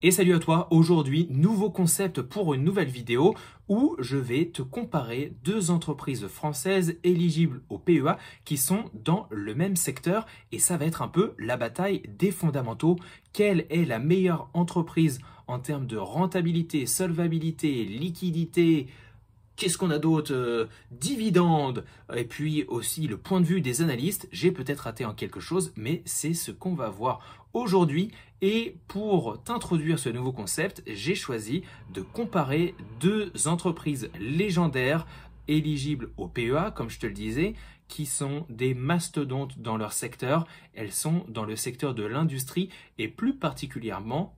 Et salut à toi, aujourd'hui, nouveau concept pour une nouvelle vidéo où je vais te comparer deux entreprises françaises éligibles au PEA qui sont dans le même secteur et ça va être un peu la bataille des fondamentaux. Quelle est la meilleure entreprise en termes de rentabilité, solvabilité, liquidité? Qu'est-ce qu'on a d'autre? Dividendes, et puis aussi le point de vue des analystes. J'ai peut-être raté en quelque chose, mais c'est ce qu'on va voir aujourd'hui. Et pour t'introduire ce nouveau concept, j'ai choisi de comparer deux entreprises légendaires éligibles au PEA, comme je te le disais, qui sont des mastodontes dans leur secteur. Elles sont dans le secteur de l'industrie et plus particulièrement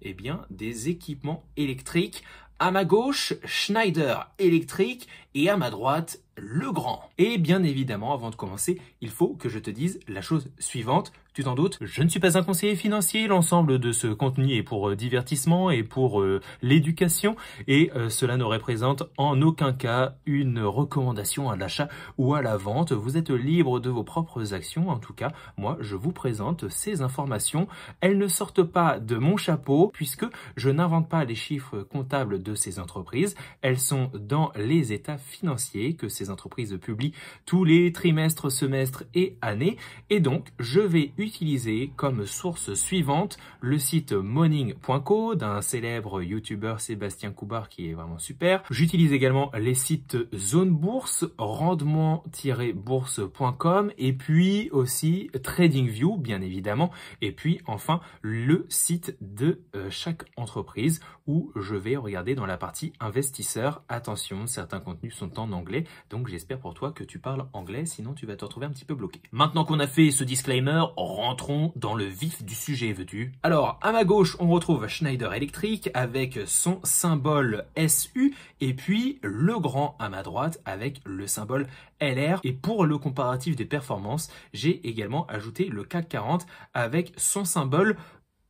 des équipements électriques. À ma gauche, Schneider Electric et à ma droite, Legrand. Et bien évidemment, avant de commencer, il faut que je te dise la chose suivante. Tu t'en doutes, je ne suis pas un conseiller financier. L'ensemble de ce contenu est pour divertissement et pour l'éducation. Et cela ne représente en aucun cas une recommandation à l'achat ou à la vente. Vous êtes libre de vos propres actions. En tout cas, moi, je vous présente ces informations. Elles ne sortent pas de mon chapeau puisque je n'invente pas les chiffres comptables de ces entreprises. Elles sont dans les états financiers que ces entreprises publient tous les trimestres, semestres et années. Et donc, je vais utiliser comme source suivante le site morning.co d'un célèbre youtubeur Sébastien Coubard qui est vraiment super. J'utilise également les sites Zone Bourse, rendement-bourse.com et puis aussi TradingView bien évidemment. Et puis enfin le site de chaque entreprise où je vais regarder dans la partie investisseurs. Attention, certains contenus sont en anglais, donc j'espère pour toi que tu parles anglais, sinon tu vas te retrouver un petit peu bloqué. Maintenant qu'on a fait ce disclaimer, rentrons dans le vif du sujet, veux-tu? Alors, à ma gauche, on retrouve Schneider Electric avec son symbole SU et puis Legrand à ma droite avec le symbole LR. Et pour le comparatif des performances, j'ai également ajouté le CAC 40 avec son symbole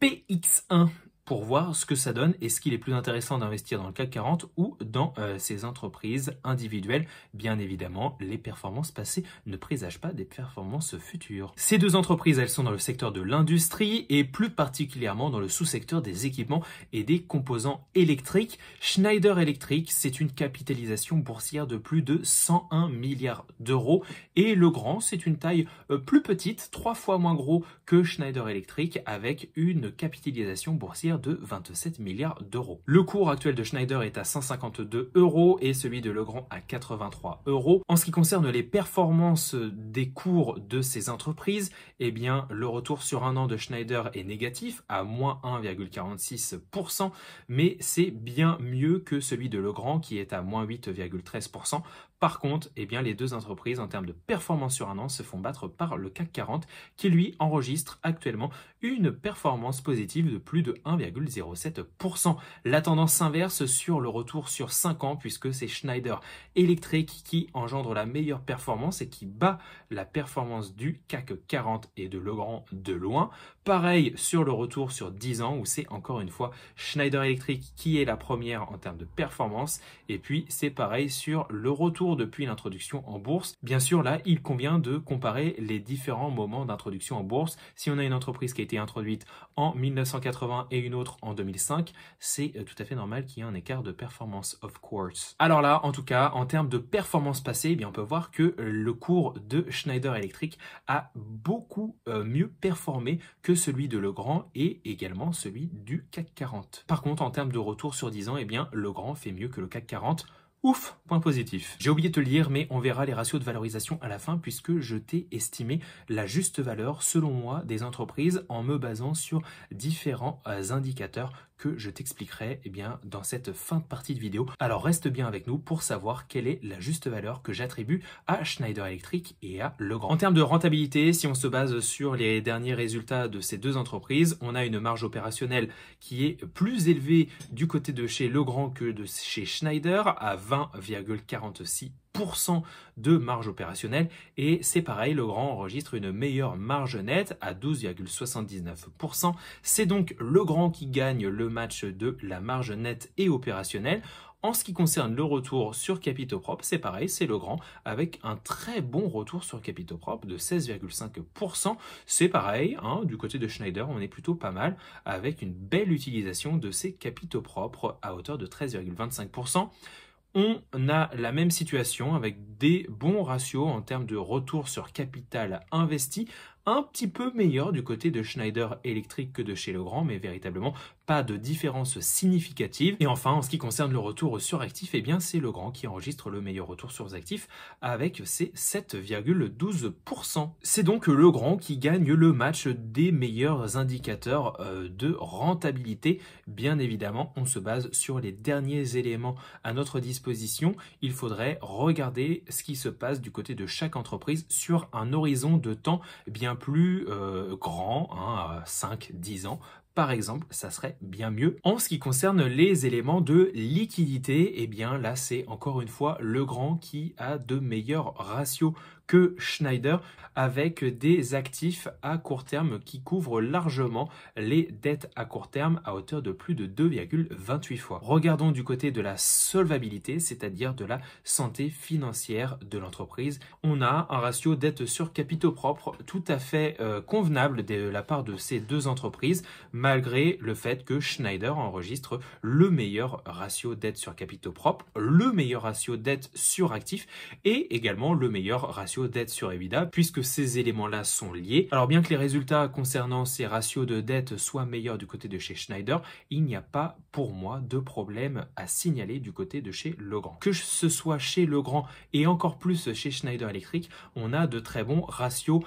PX1. Pour voir ce que ça donne et ce qu'il est plus intéressant d'investir dans le CAC 40 ou dans ces entreprises individuelles. Bien évidemment, les performances passées ne présagent pas des performances futures. Ces deux entreprises, elles sont dans le secteur de l'industrie et plus particulièrement dans le sous-secteur des équipements et des composants électriques. Schneider Electric, c'est une capitalisation boursière de plus de 101 milliards d'euros et Legrand, c'est une taille plus petite, 3 fois moins gros que Schneider Electric avec une capitalisation boursière de 27 milliards d'euros. Le cours actuel de Schneider est à 152 euros et celui de Legrand à 83 euros. En ce qui concerne les performances des cours de ces entreprises, le retour sur un an de Schneider est négatif à moins 1,46%, mais c'est bien mieux que celui de Legrand qui est à moins 8,13%. Par contre, les deux entreprises en termes de performance sur un an se font battre par le CAC 40 qui lui enregistre actuellement une performance positive de plus de 1,07%. La tendance s'inverse sur le retour sur 5 ans puisque c'est Schneider Electric qui engendre la meilleure performance et qui bat la performance du CAC 40 et de Legrand de loin. Pareil sur le retour sur 10 ans où c'est encore une fois Schneider Electric qui est la première en termes de performance et puis c'est pareil sur le retour depuis l'introduction en bourse. Bien sûr, là, il convient de comparer les différents moments d'introduction en bourse. Si on a une entreprise qui a été introduite en 1980 et une autre en 2005, c'est tout à fait normal qu'il y ait un écart de performance, of course. Alors là, en tout cas, en termes de performance passée, on peut voir que le cours de Schneider Electric a beaucoup mieux performé que celui de Legrand et également celui du CAC 40. Par contre, en termes de retour sur 10 ans, Legrand fait mieux que le CAC 40. Ouf, point positif. J'ai oublié de te le dire, mais on verra les ratios de valorisation à la fin puisque je t'ai estimé la juste valeur, selon moi, des entreprises en me basant sur différents indicateurs que je t'expliquerai dans cette fin de partie de vidéo. Alors reste bien avec nous pour savoir quelle est la juste valeur que j'attribue à Schneider Electric et à Legrand. En termes de rentabilité, si on se base sur les derniers résultats de ces deux entreprises, on a une marge opérationnelle qui est plus élevée du côté de chez Legrand que de chez Schneider à 20,46% de marge opérationnelle et c'est pareil, Legrand enregistre une meilleure marge nette à 12,79%. C'est donc Legrand qui gagne le match de la marge nette et opérationnelle. En ce qui concerne le retour sur capitaux propres, c'est pareil, c'est Legrand avec un très bon retour sur capitaux propres de 16,5%. C'est pareil, hein, du côté de Schneider, on est plutôt pas mal avec une belle utilisation de ses capitaux propres à hauteur de 13,25%. On a la même situation avec des bons ratios en termes de retour sur capital investi, un petit peu meilleur du côté de Schneider Electric que de chez Legrand, mais véritablement pas de différence significative. Et enfin, en ce qui concerne le retour sur actifs, eh bien c'est Legrand qui enregistre le meilleur retour sur actifs avec ses 7,12%. C'est donc Legrand qui gagne le match des meilleurs indicateurs de rentabilité. Bien évidemment, on se base sur les derniers éléments à notre disposition. Il faudrait regarder ce qui se passe du côté de chaque entreprise sur un horizon de temps bien plus grand, hein, à 5-10 ans. Par exemple, ça serait bien mieux. En ce qui concerne les éléments de liquidité, eh bien là, c'est encore une fois Legrand qui a de meilleurs ratios que Schneider avec des actifs à court terme qui couvrent largement les dettes à court terme à hauteur de plus de 2,28 fois. Regardons du côté de la solvabilité, c'est-à-dire de la santé financière de l'entreprise. On a un ratio dette sur capitaux propres tout à fait convenable de la part de ces deux entreprises, malgré le fait que Schneider enregistre le meilleur ratio dette sur capitaux propres, le meilleur ratio dette sur actifs et également le meilleur ratio dette sur EBITDA, puisque ces éléments-là sont liés. Alors bien que les résultats concernant ces ratios de dette soient meilleurs du côté de chez Schneider, il n'y a pas pour moi de problème à signaler du côté de chez Legrand. Que ce soit chez Legrand et encore plus chez Schneider Electric, on a de très bons ratios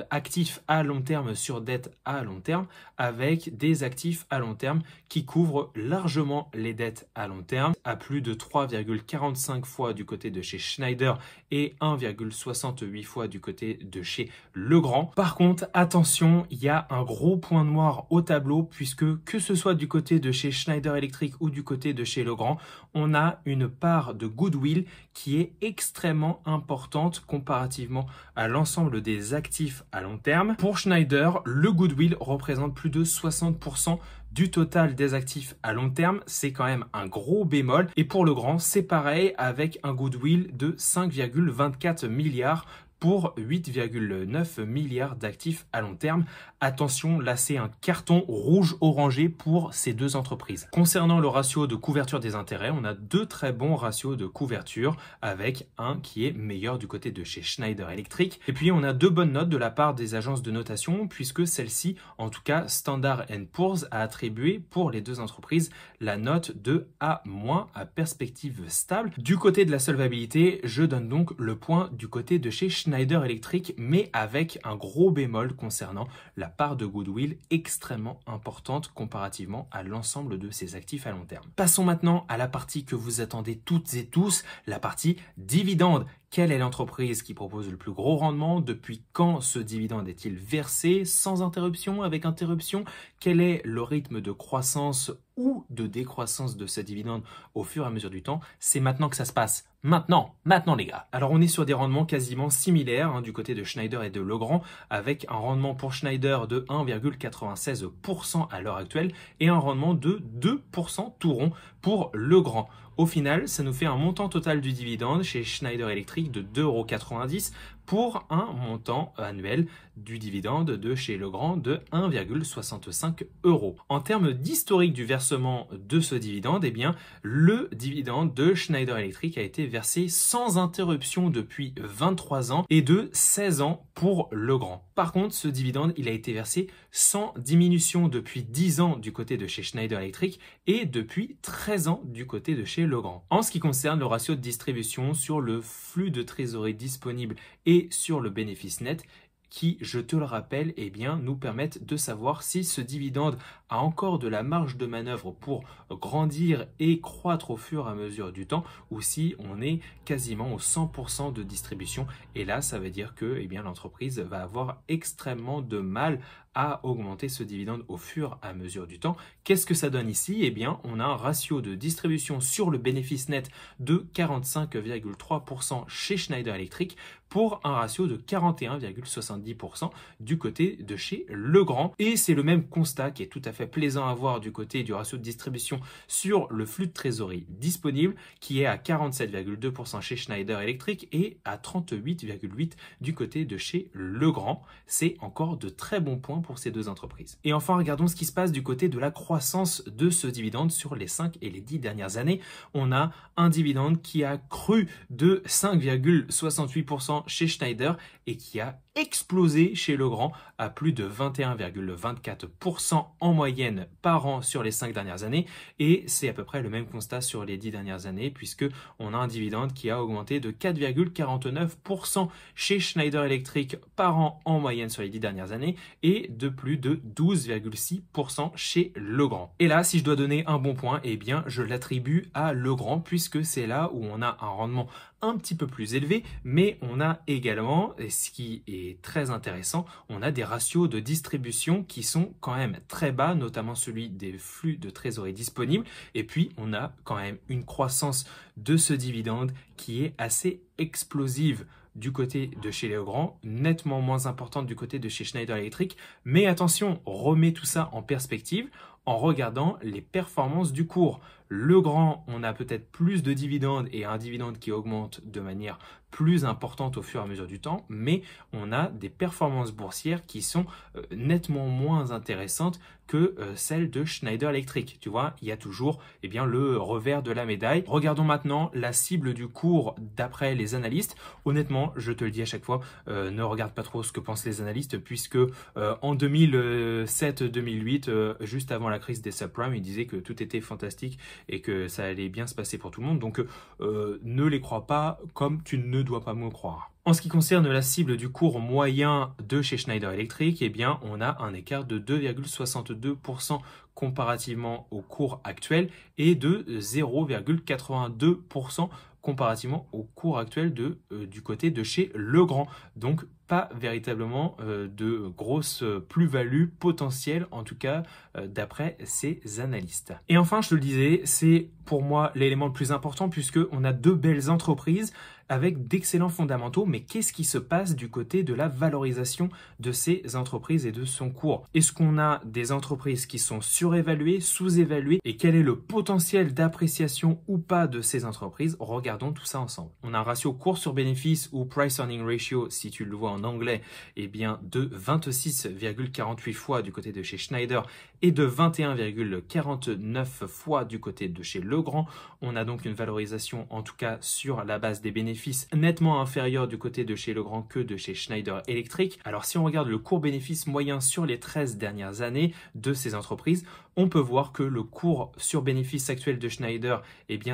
actifs à long terme sur dette à long terme, avec des actifs à long terme qui couvrent largement les dettes à long terme, à plus de 3,45 fois du côté de chez Schneider et 1,68 fois du côté de chez Legrand. Par contre, attention, il y a un gros point noir au tableau, puisque que ce soit du côté de chez Schneider Electric ou du côté de chez Legrand, on a une part de goodwill qui est extrêmement importante comparativement à l'ensemble des actifs à long terme. Pour Schneider, le goodwill représente plus de 60% du total des actifs à long terme. C'est quand même un gros bémol. Et pour Legrand, c'est pareil avec un goodwill de 5,24 milliards pour 8,9 milliards d'actifs à long terme. Attention, là c'est un carton rouge orangé pour ces deux entreprises. Concernant le ratio de couverture des intérêts, on a deux très bons ratios de couverture avec un qui est meilleur du côté de chez Schneider Electric. Et puis on a deux bonnes notes de la part des agences de notation, puisque celle-ci, en tout cas Standard & Poor's, a attribué pour les deux entreprises la note de A- à perspective stable. Du côté de la solvabilité, je donne donc le point du côté de chez Schneider Electric, mais avec un gros bémol concernant la part de goodwill extrêmement importante comparativement à l'ensemble de ses actifs à long terme. Passons maintenant à la partie que vous attendez toutes et tous, la partie dividende. Quelle est l'entreprise qui propose le plus gros rendement? Depuis quand ce dividende est-il versé sans interruption, avec interruption? Quel est le rythme de croissance ou de décroissance de ce dividende au fur et à mesure du temps? C'est maintenant que ça se passe. Maintenant les gars. Alors on est sur des rendements quasiment similaires hein, du côté de Schneider et de Legrand, avec un rendement pour Schneider de 1,96% à l'heure actuelle et un rendement de 2% tout rond pour Legrand. Au final, ça nous fait un montant total du dividende chez Schneider Electric de 2,90 € pour un montant annuel du dividende de chez Legrand de 1,65 €. En termes d'historique du versement de ce dividende, eh bien, le dividende de Schneider Electric a été versé sans interruption depuis 23 ans et de 16 ans pour Legrand. Par contre, ce dividende, il a été versé sans diminution depuis 10 ans du côté de chez Schneider Electric et depuis 13 ans du côté de chez Legrand. En ce qui concerne le ratio de distribution sur le flux de trésorerie disponible et sur le bénéfice net, qui, je te le rappelle, eh bien, nous permettent de savoir si ce dividende a encore de la marge de manœuvre pour grandir et croître au fur et à mesure du temps, ou si on est quasiment au 100% de distribution. Et là, ça veut dire que eh bien, l'entreprise va avoir extrêmement de mal à augmenter ce dividende au fur et à mesure du temps. Qu'est-ce que ça donne ici? Eh bien, on a un ratio de distribution sur le bénéfice net de 45,3% chez Schneider Electric pour un ratio de 41,70% du côté de chez Legrand. Et c'est le même constat qui est tout à fait plaisant à voir du côté du ratio de distribution sur le flux de trésorerie disponible qui est à 47,2% chez Schneider Electric et à 38,8% du côté de chez Legrand. C'est encore de très bons points pour ces deux entreprises. Et enfin, regardons ce qui se passe du côté de la croissance de ce dividende sur les 5 et les 10 dernières années. On a un dividende qui a cru de 5,68% chez Schneider et qui a explosé chez Legrand à plus de 21,24% en moyenne par an sur les 5 dernières années. Et c'est à peu près le même constat sur les 10 dernières années puisque on a un dividende qui a augmenté de 4,49% chez Schneider Electric par an en moyenne sur les 10 dernières années et de plus de 12,6% chez Legrand. Et là, si je dois donner un bon point, eh bien, je l'attribue à Legrand puisque c'est là où on a un rendement un petit peu plus élevé, mais on a également, et ce qui est très intéressant, on a des ratios de distribution qui sont quand même très bas, notamment celui des flux de trésorerie disponibles. Et puis, on a quand même une croissance de ce dividende qui est assez explosive du côté de chez Legrand, nettement moins importante du côté de chez Schneider Electric. Mais attention, on remet tout ça en perspective en regardant les performances du cours. Legrand, on a peut-être plus de dividendes et un dividende qui augmente de manière plus importante au fur et à mesure du temps, mais on a des performances boursières qui sont nettement moins intéressantes que celles de Schneider Electric. Tu vois, il y a toujours le revers de la médaille. Regardons maintenant la cible du cours d'après les analystes. Honnêtement, je te le dis à chaque fois, ne regarde pas trop ce que pensent les analystes puisque en 2007-2008, juste avant la crise des subprimes, ils disaient que tout était fantastique et que ça allait bien se passer pour tout le monde. Donc, ne les crois pas comme tu ne dois pas me croire. En ce qui concerne la cible du cours moyen de chez Schneider Electric, eh bien, on a un écart de 2,62% comparativement au cours actuel et de 0,82% comparativement au cours actuel du côté de chez Legrand. Donc, pas véritablement de grosse plus-value potentielle, en tout cas d'après ces analystes. Et enfin, je te le disais, c'est pour moi l'élément le plus important puisque on a deux belles entreprises avec d'excellents fondamentaux, mais qu'est-ce qui se passe du côté de la valorisation de ces entreprises et de son cours? Est-ce qu'on a des entreprises qui sont surévaluées, sous-évaluées et quel est le potentiel d'appréciation ou pas de ces entreprises? Regardons tout ça ensemble. On a un ratio cours sur bénéfice ou price earning ratio, si tu le vois en anglais, eh bien de 26,48 fois du côté de chez Schneider et de 21,49 fois du côté de chez Legrand. On a donc une valorisation, en tout cas sur la base des bénéfices, nettement inférieur du côté de chez Legrand que de chez Schneider Electric. Alors si on regarde le cours bénéfice moyen sur les 13 dernières années de ces entreprises, on peut voir que le cours sur bénéfice actuel de Schneider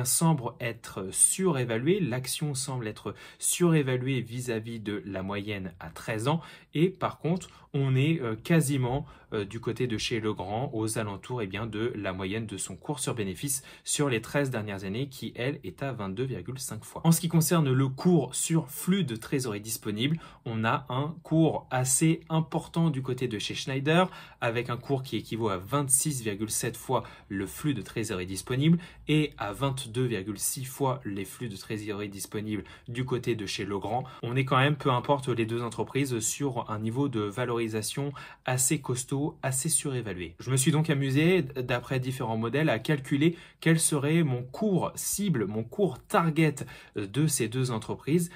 semble être surévalué. L'action semble être surévaluée vis-à-vis de la moyenne à 13 ans. Et par contre, on est quasiment du côté de chez Legrand aux alentours de la moyenne de son cours sur bénéfice sur les 13 dernières années qui, elle, est à 22,5 fois. En ce qui concerne le cours sur flux de trésorerie disponible, on a un cours assez important du côté de chez Schneider avec un cours qui équivaut à 26,7 fois le flux de trésorerie disponible et à 22,6 fois les flux de trésorerie disponible du côté de chez Legrand. On est quand même, peu importe les deux entreprises, sur un niveau de valorisation assez costaud, assez surévalué. Je me suis donc amusé, d'après différents modèles, à calculer quel serait mon cours cible, mon cours target de ces deux entreprises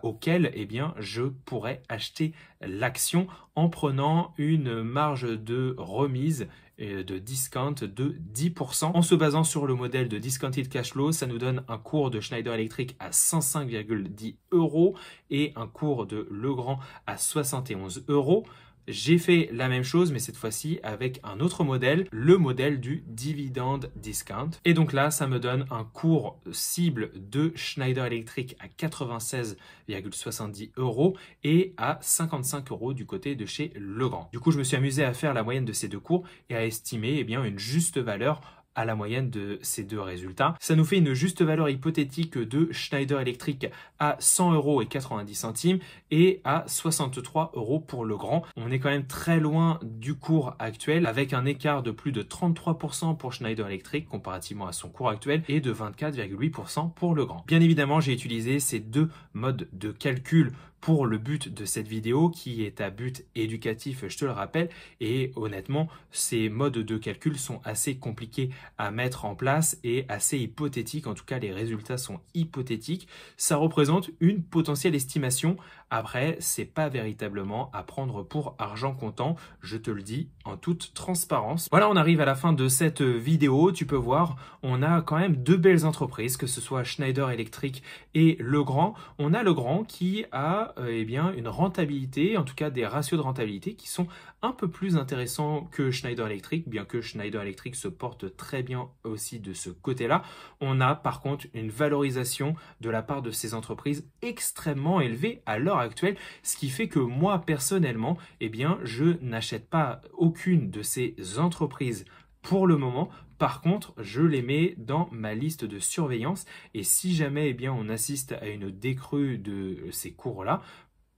auxquelles je pourrais acheter l'action en prenant une marge de remise de discount de 10%. En se basant sur le modèle de discounted cash flow, ça nous donne un cours de Schneider Electric à 105,10 € et un cours de Legrand à 71 €. J'ai fait la même chose, mais cette fois-ci avec un autre modèle, le modèle du dividend discount. Et donc là, ça me donne un cours cible de Schneider Electric à 96,70 € et à 55 € du côté de chez Legrand. Du coup, je me suis amusé à faire la moyenne de ces deux cours et à estimer une juste valeur à la moyenne de ces deux résultats. Ça nous fait une juste valeur hypothétique de Schneider Electric à 100,90 € et à 63 € pour le grand. On est quand même très loin du cours actuel avec un écart de plus de 33% pour Schneider Electric comparativement à son cours actuel et de 24,8% pour le grand. Bien évidemment, j'ai utilisé ces deux modes de calcul pour le but de cette vidéo qui est à but éducatif, je te le rappelle, et honnêtement, ces modes de calcul sont assez compliqués à mettre en place et assez hypothétiques, en tout cas les résultats sont hypothétiques. Ça représente une potentielle estimation. Après, c'est pas véritablement à prendre pour argent comptant, je te le dis en toute transparence. Voilà, on arrive à la fin de cette vidéo. Tu peux voir, on a quand même deux belles entreprises, que ce soit Schneider Electric et Legrand. On a Legrand qui a une rentabilité, en tout cas des ratios de rentabilité qui sont un peu plus intéressants que Schneider Electric, bien que Schneider Electric se porte très bien aussi de ce côté-là. On a par contre une valorisation de la part de ces entreprises extrêmement élevée à l'heure actuelle, ce qui fait que moi personnellement, je n'achète pas aucune de ces entreprises pour le moment. Par contre, je les mets dans ma liste de surveillance et si jamais on assiste à une décrue de ces cours-là,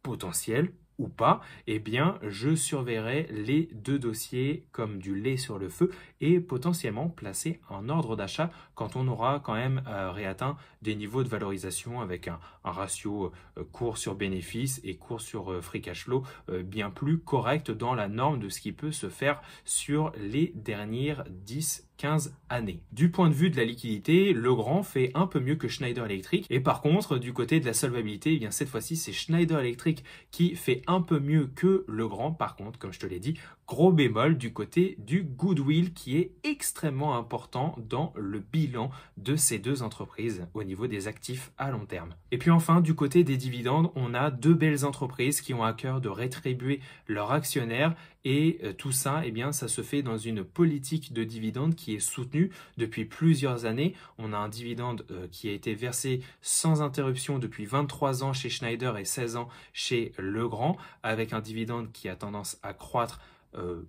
potentiels ou pas, je surveillerai les deux dossiers comme du lait sur le feu et potentiellement placer un ordre d'achat quand on aura quand même réatteint des niveaux de valorisation avec un ratio cours sur bénéfice et cours sur free cash flow bien plus correct dans la norme de ce qui peut se faire sur les dernières 10-15 années. Du point de vue de la liquidité, Legrand fait un peu mieux que Schneider Electric et par contre du côté de la solvabilité, cette fois-ci c'est Schneider Electric qui fait un peu mieux que Legrand. Par contre, comme je te l'ai dit, gros bémol du côté du goodwill qui est extrêmement important dans le bilan de ces deux entreprises au niveau des actifs à long terme. Et puis enfin, du côté des dividendes, on a deux belles entreprises qui ont à cœur de rétribuer leurs actionnaires et tout ça, ça se fait dans une politique de dividendes qui est soutenue depuis plusieurs années. On a un dividende qui a été versé sans interruption depuis 23 ans chez Schneider et 16 ans chez Legrand, avec un dividende qui a tendance à croître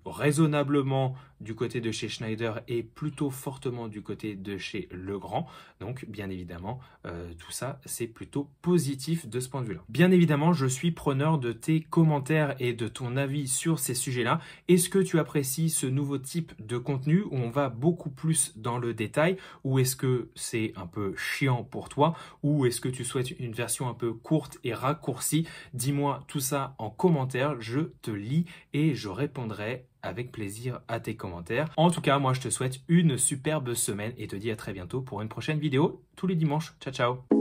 raisonnablement du côté de chez Schneider et plutôt fortement du côté de chez Legrand. Donc bien évidemment, tout ça c'est plutôt positif de ce point de vue-là. Bien évidemment, je suis preneur de tes commentaires et de ton avis sur ces sujets-là. Est-ce que tu apprécies ce nouveau type de contenu où on va beaucoup plus dans le détail, ou est-ce que c'est un peu chiant pour toi, ou est-ce que tu souhaites une version un peu courte et raccourcie? Dis-moi tout ça en commentaire, je te lis et je répondrai avec plaisir à tes commentaires. En tout cas, moi je te souhaite une superbe semaine et te dis à très bientôt pour une prochaine vidéo tous les dimanches. Ciao ciao.